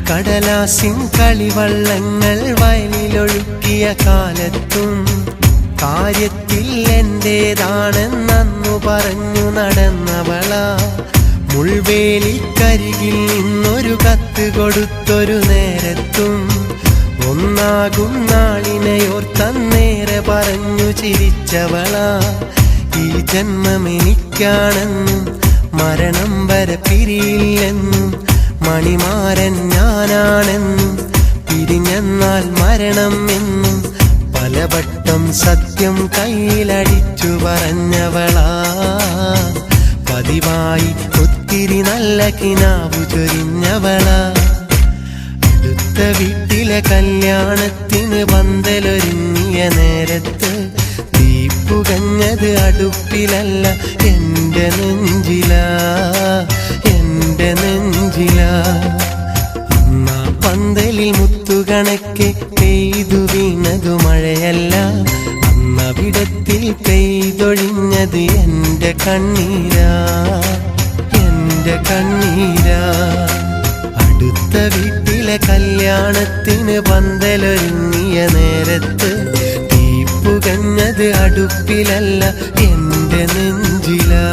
കടലാസിൻ കളിവള്ളങ്ങൾ വയലിലൊഴുക്കിയ കാലത്തും കാര്യത്തിൽ എന്റേതാണെന്നു പറഞ്ഞു നടന്നവളാ. മുൾവേലിക്കരികിൽ നിന്നൊരു കത്ത് കൊടുത്തൊരു നേരത്തും ഒന്നാകും നാളിനെയോർത്തന്നേറെ പറഞ്ഞു ചിരിച്ചവളാ. ഈ ജന്മമെനിക്കാണെന്നും മരണം വരെ പിരിയില്ലെന്നും മണിമാരൻ ഞാനാണെന്നും പിരിഞ്ഞെന്നാൽ മരണം എന്നും പലവട്ടം സത്യം കയ്യിലടിച്ചു പറഞ്ഞവളാ. പതിവായി ഒത്തിരി നല്ല കിനാവു ചൊരിഞ്ഞവളാ. അടുത്ത വീട്ടിലെ കല്യാണത്തിന് പന്തലൊരുങ്ങിയ നേരത്ത് തീപ്പുകഞ്ഞത് അടുപ്പിലല്ല എന്റെ നെഞ്ചിലാ, എന്റെ നെഞ്ചിലാ. അമ്മ പന്തലിൽ മുത്തുകണക്കെ പെയ്തു വീണതു മഴയല്ല, അന്നവിടത്തിൽ പെയ്തൊഴിഞ്ഞത് എന്റെ കണ്ണീരാ, എന്റെ കണ്ണീരാ. അടുത്ത വീട്ടിലെ കല്യാണത്തിന് പന്തലൊരുങ്ങിയ നേരത്ത് തീപ്പുകഞ്ഞത് അടുപ്പിലല്ല എന്റെ നെഞ്ചിലാ.